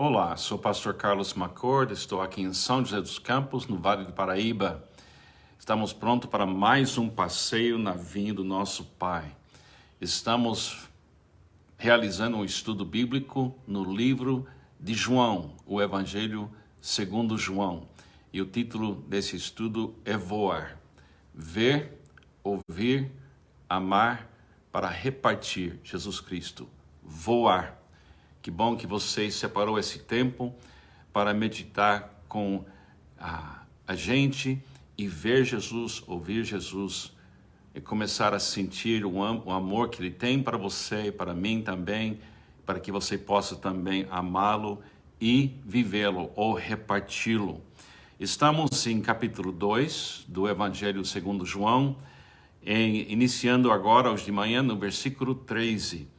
Olá, sou o pastor Carlos Macord, estou aqui em São José dos Campos, no Vale do Paraíba. Estamos prontos para mais um passeio na vinha do nosso Pai. Estamos realizando um estudo bíblico no livro de João, o Evangelho segundo João. E o título desse estudo é Voar. Ver, ouvir, amar para repartir Jesus Cristo. Voar. Que bom que você separou esse tempo para meditar com a gente e ver Jesus, ouvir Jesus e começar a sentir o amor que Ele tem para você e para mim também, para que você possa também amá-lo e vivê-lo ou reparti-lo. Estamos em capítulo 2 do Evangelho segundo João, iniciando agora hoje de manhã no versículo 13.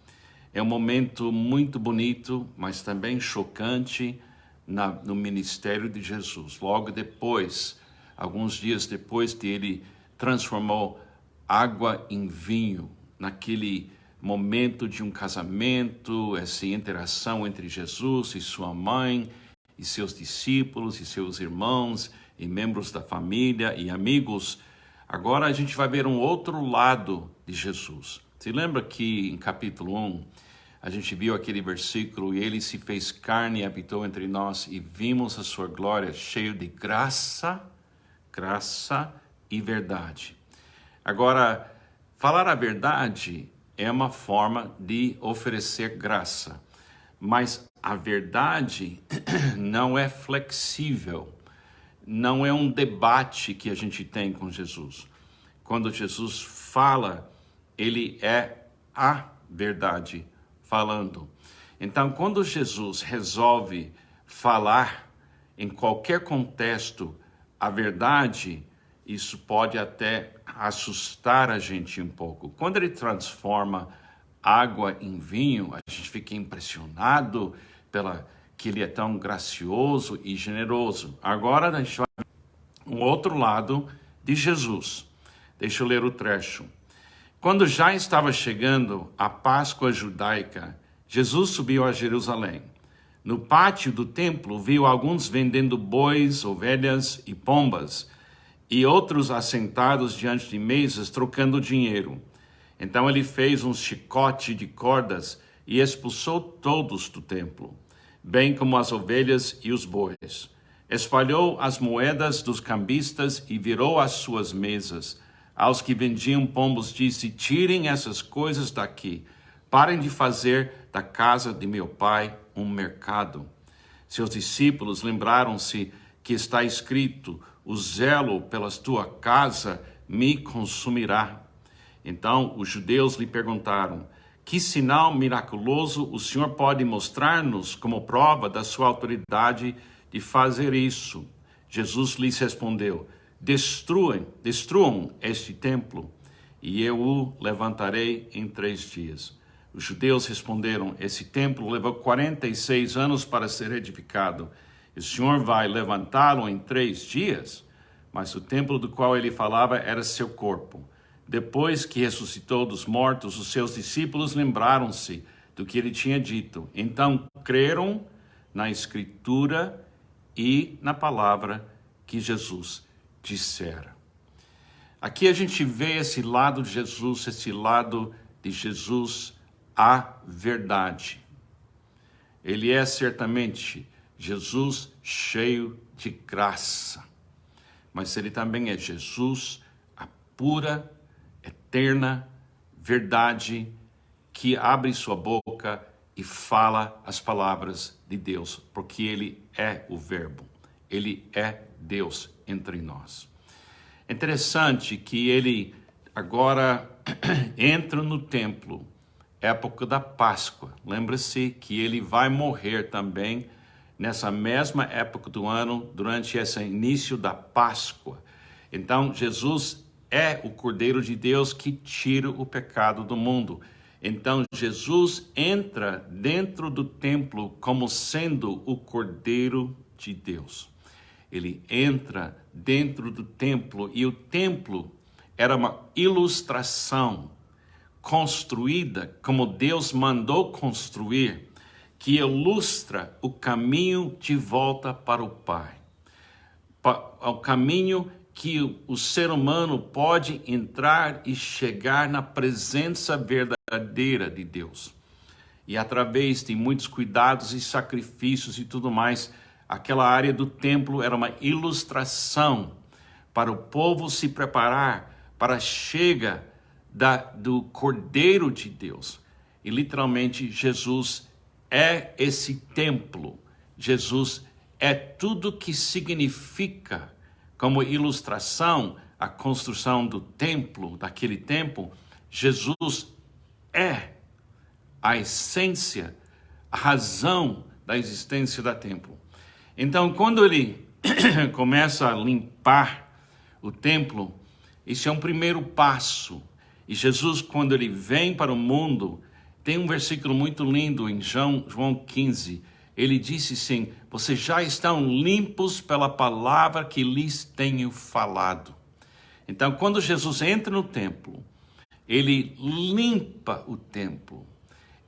É um momento muito bonito, mas também chocante no ministério de Jesus. Logo depois, alguns dias depois de ele transformou água em vinho, naquele momento de um casamento, essa interação entre Jesus e sua mãe, e seus discípulos, e seus irmãos, e membros da família, e amigos. Agora a gente vai ver um outro lado de Jesus. Se lembra que em capítulo 1, a gente viu aquele versículo, e ele se fez carne e habitou entre nós, e vimos a sua glória, cheio de graça e verdade. Agora, falar a verdade é uma forma de oferecer graça, mas a verdade não é flexível, não é um debate que a gente tem com Jesus. Quando Jesus fala, ele é a verdade falando. Então, quando Jesus resolve falar em qualquer contexto a verdade, isso pode até assustar a gente um pouco. Quando ele transforma água em vinho, a gente fica impressionado que ele é tão gracioso e generoso. Agora a gente vai ver um outro lado de Jesus. Deixa eu ler o trecho. Quando já estava chegando a Páscoa judaica, Jesus subiu a Jerusalém. No pátio do templo, viu alguns vendendo bois, ovelhas e pombas, e outros assentados diante de mesas trocando dinheiro. Então ele fez um chicote de cordas e expulsou todos do templo, bem como as ovelhas e os bois. Espalhou as moedas dos cambistas e virou as suas mesas. Aos que vendiam pombos disse: tirem essas coisas daqui, parem de fazer da casa de meu pai um mercado. Seus discípulos lembraram-se que está escrito: o zelo pela tua casa me consumirá. Então os judeus lhe perguntaram: que sinal miraculoso o Senhor pode mostrar-nos como prova da sua autoridade de fazer isso? Jesus lhes respondeu: destruam este templo, e eu o levantarei em 3 dias. Os judeus responderam: esse templo levou 46 anos para ser edificado. O Senhor vai levantá-lo em 3 dias? Mas o templo do qual ele falava era seu corpo. Depois que ressuscitou dos mortos, os seus discípulos lembraram-se do que ele tinha dito. Então creram na Escritura e na palavra que Jesus dissera. Aqui a gente vê esse lado de Jesus, a verdade. Ele é certamente Jesus cheio de graça, mas ele também é Jesus, a pura, eterna verdade que abre sua boca e fala as palavras de Deus, porque ele é o Verbo, ele é Deus entre nós. É interessante que ele agora entra no templo, época da Páscoa. Lembra-se que ele vai morrer também nessa mesma época do ano, durante esse início da Páscoa. Então, Jesus é o Cordeiro de Deus que tira o pecado do mundo. Então, Jesus entra dentro do templo como sendo o Cordeiro de Deus. Ele entra dentro do templo, e o templo era uma ilustração construída como Deus mandou construir, que ilustra o caminho de volta para o Pai. O caminho que o ser humano pode entrar e chegar na presença verdadeira de Deus. E através de muitos cuidados e sacrifícios e tudo mais, aquela área do templo era uma ilustração para o povo se preparar para a chega do Cordeiro de Deus. E literalmente Jesus é esse templo. Jesus é tudo que significa como ilustração a construção do templo, daquele templo. Jesus é a essência, a razão da existência do templo. Então, quando ele começa a limpar o templo, isso é um primeiro passo. E Jesus, quando ele vem para o mundo, tem um versículo muito lindo em João 15. Ele disse assim: vocês já estão limpos pela palavra que lhes tenho falado. Então, quando Jesus entra no templo, ele limpa o templo.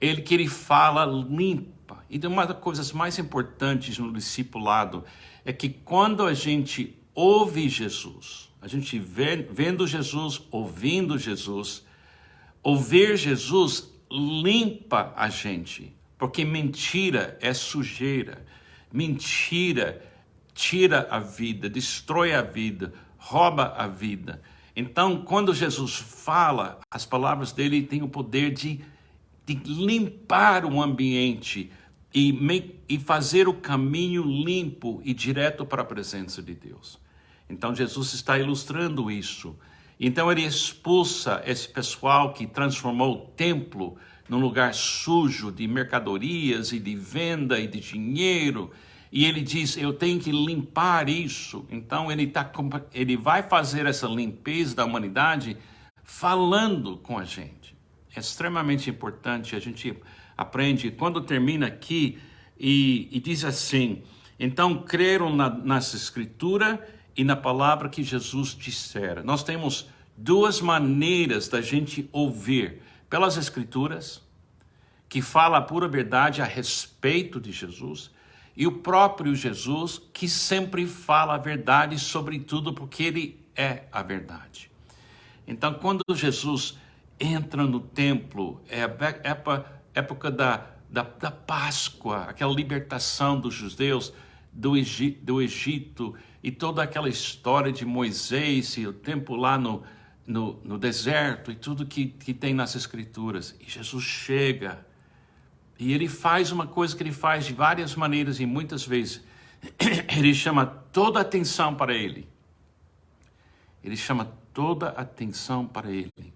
Ele que ele fala limpa. E uma das coisas mais importantes no discipulado é que quando a gente ouve Jesus, a gente vendo Jesus, ouvindo Jesus, ouvir Jesus limpa a gente. Porque mentira é sujeira. Mentira tira a vida, destrói a vida, rouba a vida. Então, quando Jesus fala, as palavras dele têm o poder de limpar o ambiente e fazer o caminho limpo e direto para a presença de Deus. Então, Jesus está ilustrando isso. Então, ele expulsa esse pessoal que transformou o templo num lugar sujo de mercadorias e de venda e de dinheiro. E ele diz, eu tenho que limpar isso. Então, ele vai fazer essa limpeza da humanidade falando com a gente. É extremamente importante, a gente aprende, quando termina aqui, e diz assim, então creram nessa escritura e na palavra que Jesus dissera. Nós temos duas maneiras da gente ouvir, pelas escrituras, que fala a pura verdade a respeito de Jesus, e o próprio Jesus, que sempre fala a verdade sobre tudo, porque ele é a verdade. Então, quando Jesus entra no templo, é a época da Páscoa, aquela libertação dos judeus do Egito, e toda aquela história de Moisés e o tempo lá no deserto, e tudo que tem nas escrituras. E Jesus chega, e ele faz uma coisa que ele faz de várias maneiras e muitas vezes. Ele chama toda a atenção para ele. Ele chama toda a atenção para ele.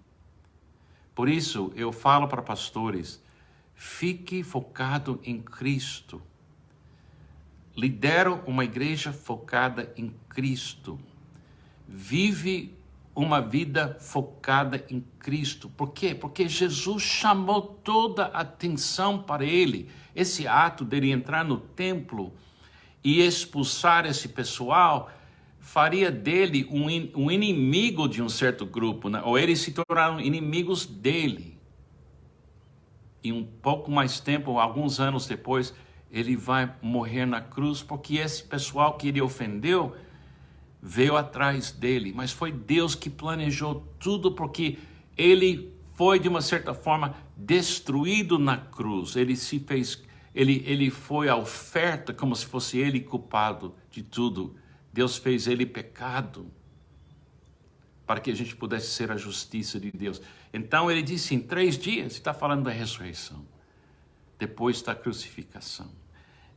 Por isso, eu falo para pastores, fique focado em Cristo. Lidero uma igreja focada em Cristo. Vive uma vida focada em Cristo. Por quê? Porque Jesus chamou toda a atenção para ele. Esse ato dele entrar no templo e expulsar esse pessoal faria dele um inimigo de um certo grupo, né? Ou eles se tornaram inimigos dele. E um pouco mais tempo, alguns anos depois, ele vai morrer na cruz, porque esse pessoal que ele ofendeu veio atrás dele, mas foi Deus que planejou tudo, porque ele foi de uma certa forma destruído na cruz. Ele foi a oferta como se fosse ele culpado de tudo. Deus fez ele pecado para que a gente pudesse ser a justiça de Deus. Então ele disse, em 3 dias, está falando da ressurreição, depois da crucificação.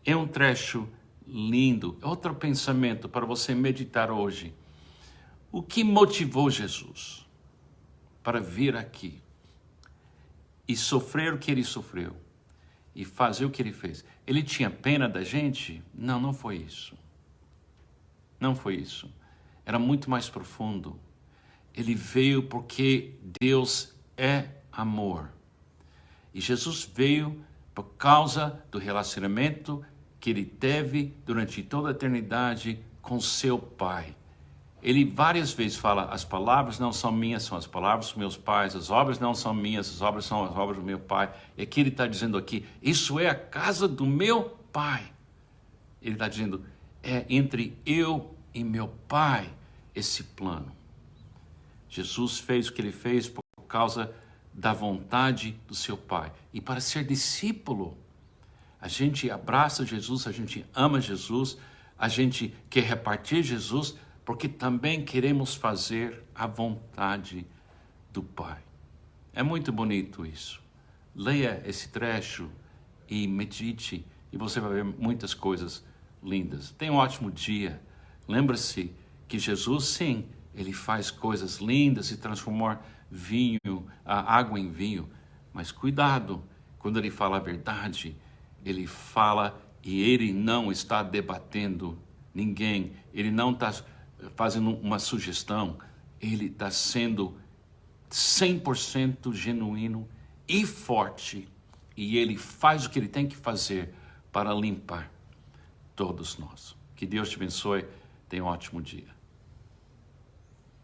É um trecho lindo. Outro pensamento para você meditar hoje. O que motivou Jesus para vir aqui e sofrer o que ele sofreu e fazer o que ele fez? Ele tinha pena da gente? Não, não foi isso. Não foi isso. Era muito mais profundo. Ele veio porque Deus é amor. E Jesus veio por causa do relacionamento que ele teve durante toda a eternidade com seu Pai. Ele várias vezes fala, as palavras não são minhas, são as palavras dos meus pais, as obras não são minhas, as obras são as obras do meu pai. E aqui ele está dizendo aqui, isso é a casa do meu pai. Ele está dizendo, é entre eu e meu pai esse plano. Jesus fez o que ele fez por causa da vontade do seu pai. E para ser discípulo, a gente abraça Jesus, a gente ama Jesus, a gente quer repartir Jesus, porque também queremos fazer a vontade do Pai. É muito bonito isso. Leia esse trecho e medite, e você vai ver muitas coisas lindas. Tenha um ótimo dia. Lembre-se que Jesus, sim, ele faz coisas lindas e transformar a água em vinho. Mas cuidado, quando ele fala a verdade, ele fala e ele não está debatendo ninguém. Ele não está fazendo uma sugestão. Ele está sendo 100% genuíno e forte. E ele faz o que ele tem que fazer para limpar todos nós. Que Deus te abençoe. Tenha um ótimo dia.